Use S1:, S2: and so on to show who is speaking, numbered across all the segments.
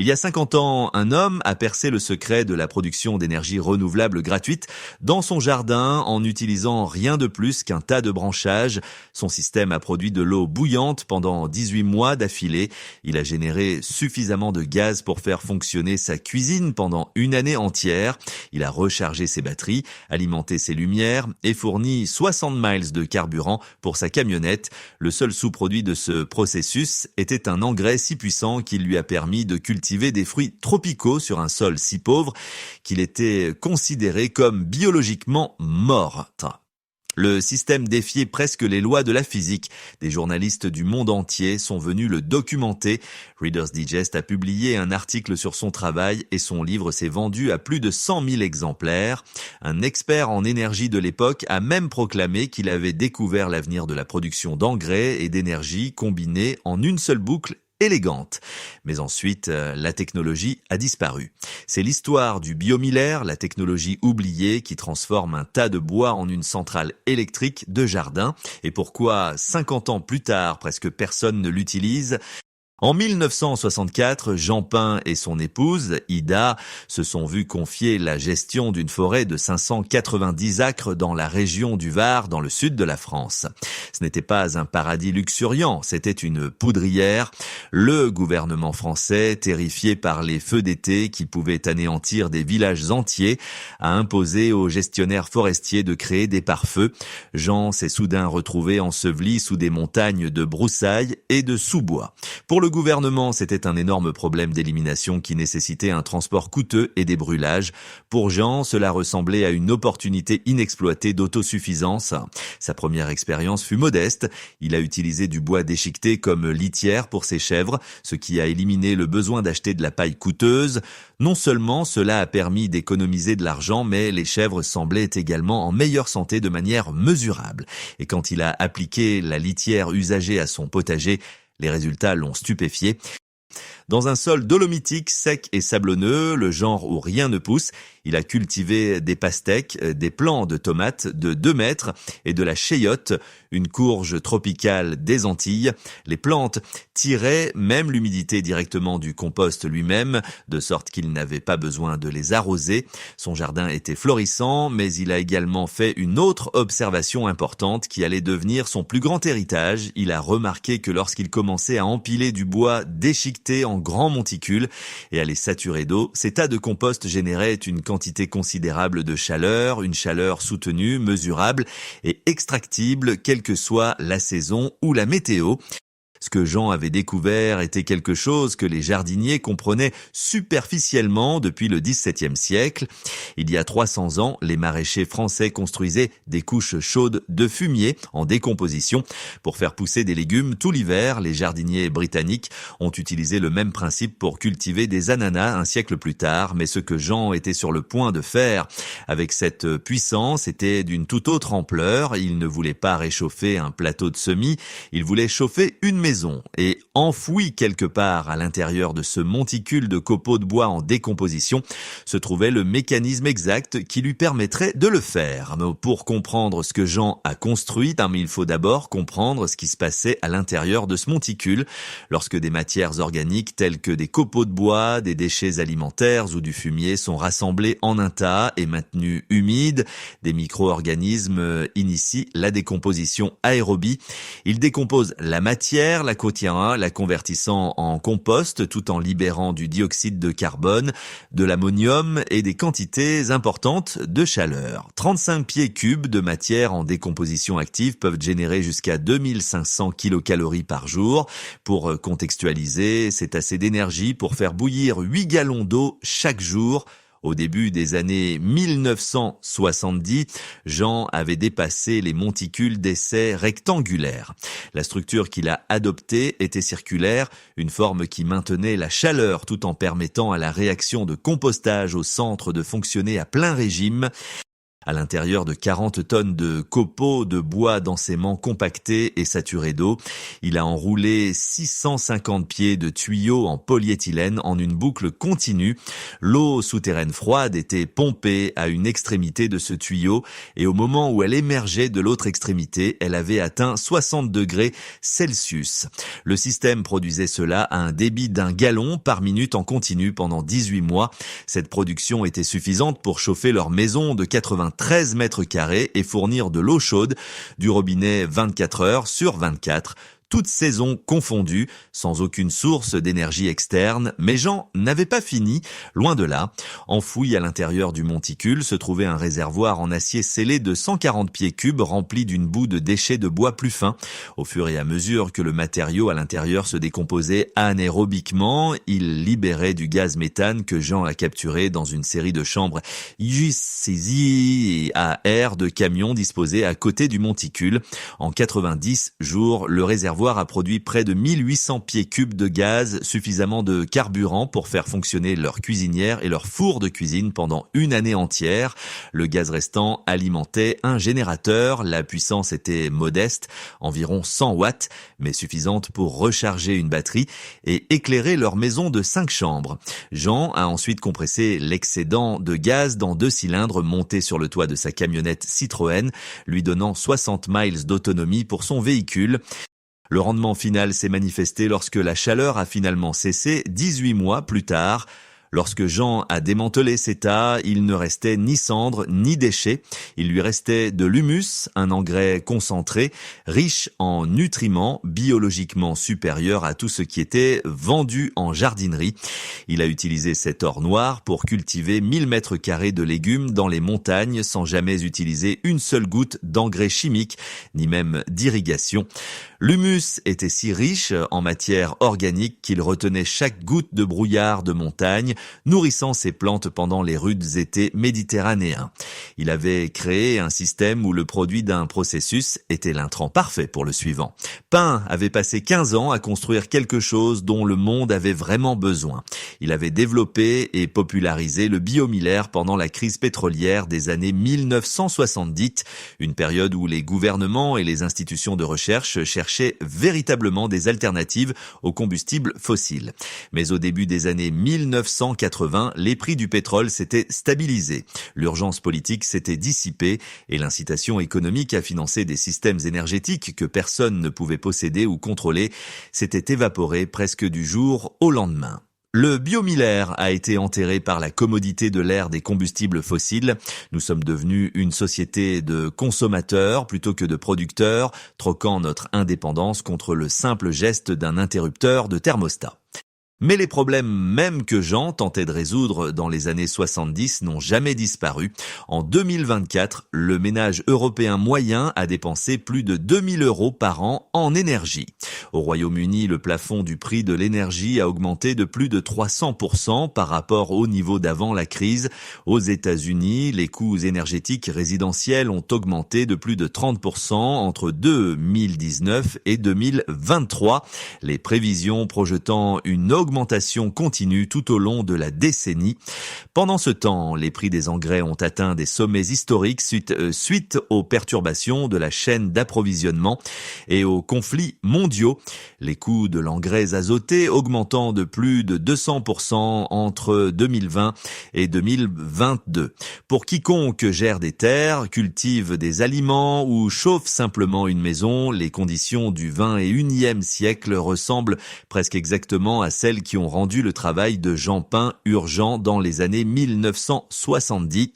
S1: Il y a 50 ans, un homme a percé le secret de la production d'énergie renouvelable gratuite dans son jardin en n'utilisant rien de plus qu'un tas de branchages. Son système a produit de l'eau bouillante pendant 18 mois d'affilée. Il a généré suffisamment de gaz pour faire fonctionner sa cuisine pendant une année entière. Il a rechargé ses batteries, alimenté ses lumières et fourni 60 miles de carburant pour sa camionnette. Le seul sous-produit de ce processus était un engrais si puissant qu'il lui a permis de cultiver des fruits tropicaux sur un sol si pauvre qu'il était considéré comme biologiquement mort. Le système défiait presque les lois de la physique. Des journalistes du monde entier sont venus le documenter. Reader's Digest a publié un article sur son travail et son livre s'est vendu à plus de 100 000 exemplaires. Un expert en énergie de l'époque a même proclamé qu'il avait découvert l'avenir de la production d'engrais et d'énergie combinés en une seule boucle élégante. Mais ensuite, la technologie a disparu. C'est l'histoire du biomiller, la technologie oubliée qui transforme un tas de bois en une centrale électrique de jardin. Et pourquoi 50 ans plus tard, presque personne ne l'utilise ? En 1964, Jean Pin et son épouse, Ida, se sont vus confier la gestion d'une forêt de 590 acres dans la région du Var, dans le sud de la France. Ce n'était pas un paradis luxuriant, c'était une poudrière. Le gouvernement français, terrifié par les feux d'été qui pouvaient anéantir des villages entiers, a imposé aux gestionnaires forestiers de créer des pare-feux. Jean s'est soudain retrouvé enseveli sous des montagnes de broussailles et de sous-bois. Pour le gouvernement, c'était un énorme problème d'élimination qui nécessitait un transport coûteux et des brûlages. Pour Jean, cela ressemblait à une opportunité inexploitée d'autosuffisance. Sa première expérience fut modeste. Il a utilisé du bois déchiqueté comme litière pour ses chèvres, ce qui a éliminé le besoin d'acheter de la paille coûteuse. Non seulement cela a permis d'économiser de l'argent, mais les chèvres semblaient également en meilleure santé de manière mesurable. Et quand il a appliqué la litière usagée à son potager, les résultats l'ont stupéfié. Dans un sol dolomitique, sec et sablonneux, le genre où rien ne pousse, il a cultivé des pastèques, des plants de tomates de 2 mètres et de la chayote, une courge tropicale des Antilles. Les plantes tiraient même l'humidité directement du compost lui-même, de sorte qu'il n'avait pas besoin de les arroser. Son jardin était florissant, mais il a également fait une autre observation importante qui allait devenir son plus grand héritage. Il a remarqué que lorsqu'il commençait à empiler du bois déchiqueté en grands monticules et à les saturer d'eau, ces tas de compost généraient une quantité considérable de chaleur, une chaleur soutenue, mesurable et extractible, quelle que soit la saison ou la météo. Ce que Jean avait découvert était quelque chose que les jardiniers comprenaient superficiellement depuis le XVIIe siècle. Il y a 300 ans, les maraîchers français construisaient des couches chaudes de fumier en décomposition. Pour faire pousser des légumes tout l'hiver, les jardiniers britanniques ont utilisé le même principe pour cultiver des ananas un siècle plus tard. Mais ce que Jean était sur le point de faire avec cette puissance était d'une toute autre ampleur. Il ne voulait pas réchauffer un plateau de semis, il voulait chauffer une maison. Et enfoui quelque part à l'intérieur de ce monticule de copeaux de bois en décomposition se trouvait le mécanisme exact qui lui permettrait de le faire. Mais pour comprendre ce que Jean a construit, il faut d'abord comprendre ce qui se passait à l'intérieur de ce monticule. Lorsque des matières organiques telles que des copeaux de bois, des déchets alimentaires ou du fumier sont rassemblés en un tas et maintenus humides, des micro-organismes initient la décomposition aérobie. Ils décomposent la matière, la contient, la convertissant en compost tout en libérant du dioxyde de carbone, de l'ammonium et des quantités importantes de chaleur. 35 pieds cubes de matière en décomposition active peuvent générer jusqu'à 2500 kilocalories par jour. Pour contextualiser, c'est assez d'énergie pour faire bouillir 8 gallons d'eau chaque jour. Au début des années 1970, Jean avait dépassé les monticules d'essai rectangulaires. La structure qu'il a adoptée était circulaire, une forme qui maintenait la chaleur tout en permettant à la réaction de compostage au centre de fonctionner à plein régime. À l'intérieur de 40 tonnes de copeaux de bois densément compactés et saturés d'eau, il a enroulé 650 pieds de tuyaux en polyéthylène en une boucle continue. L'eau souterraine froide était pompée à une extrémité de ce tuyau et au moment où elle émergeait de l'autre extrémité, elle avait atteint 60 degrés Celsius. Le système produisait cela à un débit d'1 gallon par minute en continu pendant 18 mois. Cette production était suffisante pour chauffer leur maison de 93 mètres carrés et fournir de l'eau chaude du robinet 24 heures sur 24. Toutes saisons confondues, sans aucune source d'énergie externe, mais Jean n'avait pas fini, loin de là. Enfoui à l'intérieur du monticule se trouvait un réservoir en acier scellé de 140 pieds cubes rempli d'une boue de déchets de bois plus fins. Au fur et à mesure que le matériau à l'intérieur se décomposait anaérobiquement, il libérait du gaz méthane que Jean a capturé dans une série de chambres saisie à air de camions disposés à côté du monticule. En 90 jours, le réservoir a produit près de 1800 pieds cubes de gaz, suffisamment de carburant pour faire fonctionner leur cuisinière et leur four de cuisine pendant une année entière. Le gaz restant alimentait un générateur. La puissance était modeste, environ 100 watts, mais suffisante pour recharger une batterie et éclairer leur maison de 5 chambres. Jean a ensuite compressé l'excédent de gaz dans 2 cylindres montés sur le toit de sa camionnette Citroën, lui donnant 60 miles d'autonomie pour son véhicule. Le rendement final s'est manifesté lorsque la chaleur a finalement cessé 18 mois plus tard. Lorsque Jean a démantelé ces tas, il ne restait ni cendres ni déchets. Il lui restait de l'humus, un engrais concentré, riche en nutriments, biologiquement supérieur à tout ce qui était vendu en jardinerie. Il a utilisé cet or noir pour cultiver 1000 mètres carrés de légumes dans les montagnes sans jamais utiliser une seule goutte d'engrais chimiques, ni même d'irrigation. L'humus était si riche en matière organique qu'il retenait chaque goutte de brouillard de montagne, nourrissant ses plantes pendant les rudes étés méditerranéens. Il avait créé un système où le produit d'un processus était l'intrant parfait pour le suivant. Pin avait passé 15 ans à construire quelque chose dont le monde avait vraiment besoin. Il avait développé et popularisé le biomillaire pendant la crise pétrolière des années 1970, une période où les gouvernements et les institutions de recherche cherchaient véritablement des alternatives aux combustibles fossiles. Mais au début des années 1980, les prix du pétrole s'étaient stabilisés. L'urgence politique s'était dissipée et l'incitation économique à financer des systèmes énergétiques que personne ne pouvait posséder ou contrôler s'était évaporée presque du jour au lendemain. Le biomiller a été enterré par la commodité de l'ère des combustibles fossiles. Nous sommes devenus une société de consommateurs plutôt que de producteurs, troquant notre indépendance contre le simple geste d'un interrupteur de thermostat. Mais les problèmes même que Jean tentait de résoudre dans les années 70 n'ont jamais disparu. En 2024, le ménage européen moyen a dépensé plus de 2000 € par an en énergie. Au Royaume-Uni, le plafond du prix de l'énergie a augmenté de plus de 300% par rapport au niveau d'avant la crise. Aux États-Unis, les coûts énergétiques résidentiels ont augmenté de plus de 30% entre 2019 et 2023. Les prévisions projetant une augmentation continue tout au long de la décennie. Pendant ce temps, les prix des engrais ont atteint des sommets historiques suite aux perturbations de la chaîne d'approvisionnement et aux conflits mondiaux. Les coûts de l'engrais azoté augmentant de plus de 200% entre 2020 et 2022. Pour quiconque gère des terres, cultive des aliments ou chauffe simplement une maison, les conditions du 21e siècle ressemblent presque exactement à celles qui ont rendu le travail de Jean Pin urgent dans les années 1970.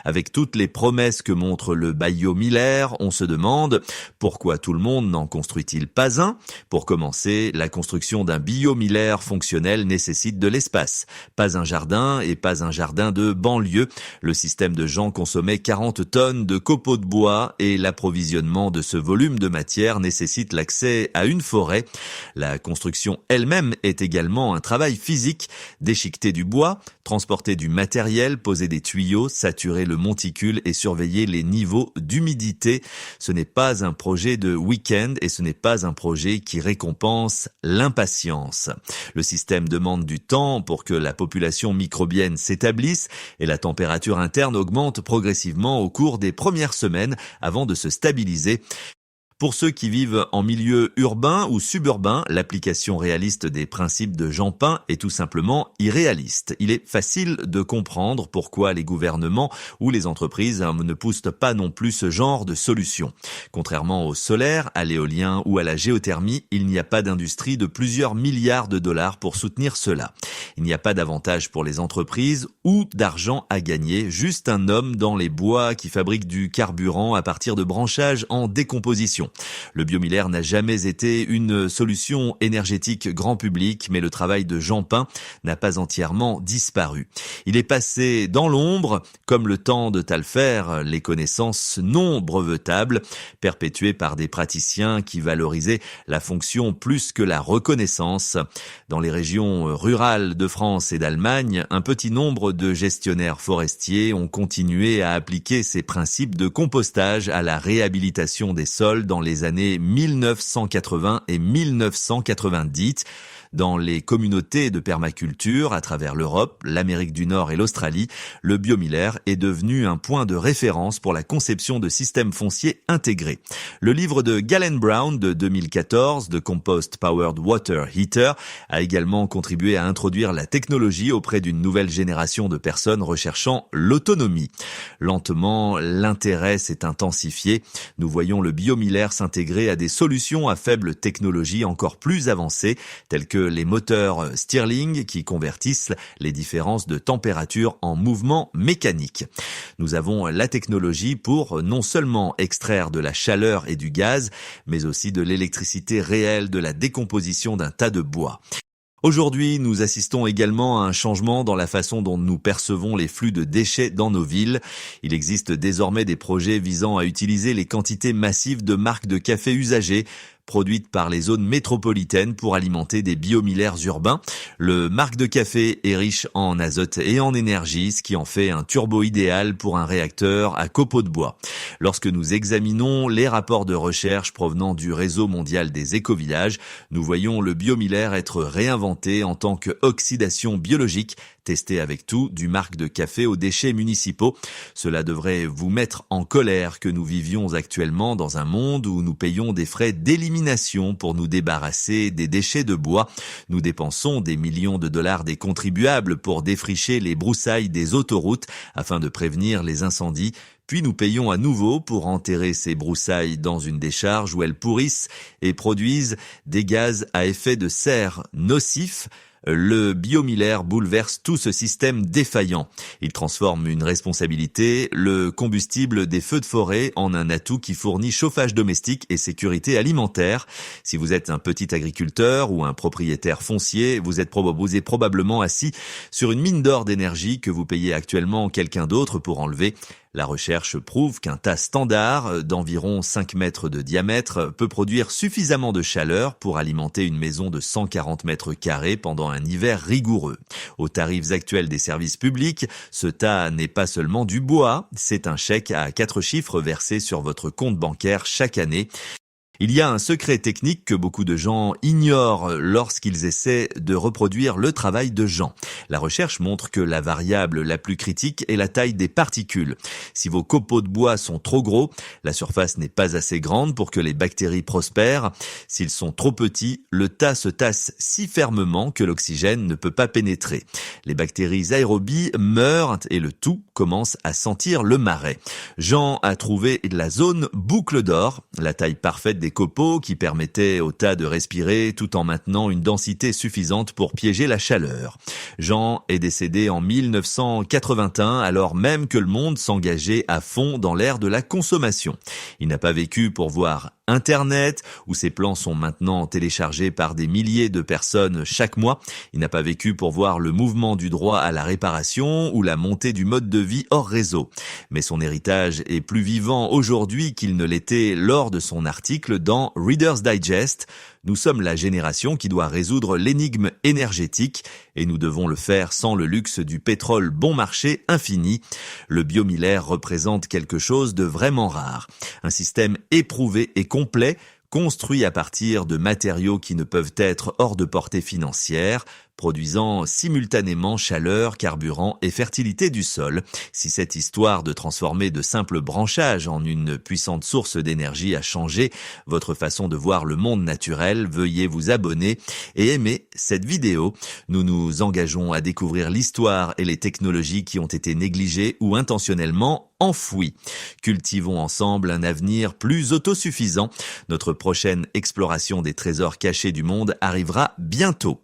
S1: Avec toutes les promesses que montre le biomiller, on se demande pourquoi tout le monde n'en construit-il pas un? Pour commencer, la construction d'un biomiller fonctionnel nécessite de l'espace. Pas un jardin et pas un jardin de banlieue. Le système de Jean consommait 40 tonnes de copeaux de bois et l'approvisionnement de ce volume de matière nécessite l'accès à une forêt. La construction elle-même est également simplement un travail physique, déchiqueter du bois, transporter du matériel, poser des tuyaux, saturer le monticule et surveiller les niveaux d'humidité. Ce n'est pas un projet de week-end et ce n'est pas un projet qui récompense l'impatience. Le système demande du temps pour que la population microbienne s'établisse et la température interne augmente progressivement au cours des premières semaines avant de se stabiliser. Pour ceux qui vivent en milieu urbain ou suburbain, l'application réaliste des principes de Jean Pin est tout simplement irréaliste. Il est facile de comprendre pourquoi les gouvernements ou les entreprises ne poussent pas non plus ce genre de solution. Contrairement au solaire, à l'éolien ou à la géothermie, il n'y a pas d'industrie de plusieurs milliards de dollars pour soutenir cela. Il n'y a pas d'avantage pour les entreprises ou d'argent à gagner, juste un homme dans les bois qui fabrique du carburant à partir de branchages en décomposition. Le biomiller n'a jamais été une solution énergétique grand public, mais le travail de Jean Pin n'a pas entièrement disparu. Il est passé dans l'ombre, comme le temps de Talfer, les connaissances non brevetables, perpétuées par des praticiens qui valorisaient la fonction plus que la reconnaissance. Dans les régions rurales de France et d'Allemagne, un petit nombre de gestionnaires forestiers ont continué à appliquer ces principes de compostage à la réhabilitation des sols dans les années 1980 et 1990. Dans les communautés de permaculture à travers l'Europe, l'Amérique du Nord et l'Australie, le biomiller est devenu un point de référence pour la conception de systèmes fonciers intégrés. Le livre de Galen Brown de 2014, The Compost Powered Water Heater, a également contribué à introduire la technologie auprès d'une nouvelle génération de personnes recherchant l'autonomie. Lentement, l'intérêt s'est intensifié. Nous voyons le biomiller s'intégrer à des solutions à faible technologie encore plus avancées, telles que les moteurs Stirling qui convertissent les différences de température en mouvement mécanique. Nous avons la technologie pour non seulement extraire de la chaleur et du gaz, mais aussi de l'électricité réelle de la décomposition d'un tas de bois. Aujourd'hui, nous assistons également à un changement dans la façon dont nous percevons les flux de déchets dans nos villes. Il existe désormais des projets visant à utiliser les quantités massives de marques de café usagées produites par les zones métropolitaines pour alimenter des biomillers urbains. Le marc de café est riche en azote et en énergie, ce qui en fait un turbo idéal pour un réacteur à copeaux de bois. Lorsque nous examinons les rapports de recherche provenant du réseau mondial des écovillages, nous voyons le biomiller être réinventé en tant qu'oxydation biologique, testé avec tout, du marc de café aux déchets municipaux. Cela devrait vous mettre en colère que nous vivions actuellement dans un monde où nous payons des frais d'élimination pour nous débarrasser des déchets de bois. Nous dépensons des millions de dollars des contribuables pour défricher les broussailles des autoroutes afin de prévenir les incendies. Puis nous payons à nouveau pour enterrer ces broussailles dans une décharge où elles pourrissent et produisent des gaz à effet de serre nocifs. Le biomiller bouleverse tout ce système défaillant. Il transforme une responsabilité, le combustible des feux de forêt, en un atout qui fournit chauffage domestique et sécurité alimentaire. Si vous êtes un petit agriculteur ou un propriétaire foncier, vous êtes probablement assis sur une mine d'or d'énergie que vous payez actuellement quelqu'un d'autre pour enlever. La recherche prouve qu'un tas standard d'environ 5 mètres de diamètre peut produire suffisamment de chaleur pour alimenter une maison de 140 mètres carrés pendant un hiver rigoureux. Aux tarifs actuels des services publics, ce tas n'est pas seulement du bois, c'est un chèque à 4 chiffres versé sur votre compte bancaire chaque année. Il y a un secret technique que beaucoup de gens ignorent lorsqu'ils essaient de reproduire le travail de Jean. La recherche montre que la variable la plus critique est la taille des particules. Si vos copeaux de bois sont trop gros, la surface n'est pas assez grande pour que les bactéries prospèrent. S'ils sont trop petits, le tas se tasse si fermement que l'oxygène ne peut pas pénétrer. Les bactéries aérobies meurent et le tout commence à sentir le marais. Jean a trouvé la zone boucle d'or, la taille parfaite des copeaux qui permettaient au tas de respirer tout en maintenant une densité suffisante pour piéger la chaleur. Jean est décédé en 1981 alors même que le monde s'engageait à fond dans l'ère de la consommation. Il n'a pas vécu pour voir Internet, où ses plans sont maintenant téléchargés par des milliers de personnes chaque mois. Il n'a pas vécu pour voir le mouvement du droit à la réparation ou la montée du mode de vie hors réseau. Mais son héritage est plus vivant aujourd'hui qu'il ne l'était lors de son article dans Reader's Digest. Nous sommes la génération qui doit résoudre l'énigme énergétique et nous devons le faire sans le luxe du pétrole bon marché infini. Le biomillaire représente quelque chose de vraiment rare. Un système éprouvé et complet, construit à partir de matériaux qui ne peuvent être hors de portée financière, produisant simultanément chaleur, carburant et fertilité du sol. Si cette histoire de transformer de simples branchages en une puissante source d'énergie a changé votre façon de voir le monde naturel, veuillez vous abonner et aimer cette vidéo. Nous nous engageons à découvrir l'histoire et les technologies qui ont été négligées ou intentionnellement enfouies. Cultivons ensemble un avenir plus autosuffisant. Notre prochaine exploration des trésors cachés du monde arrivera bientôt.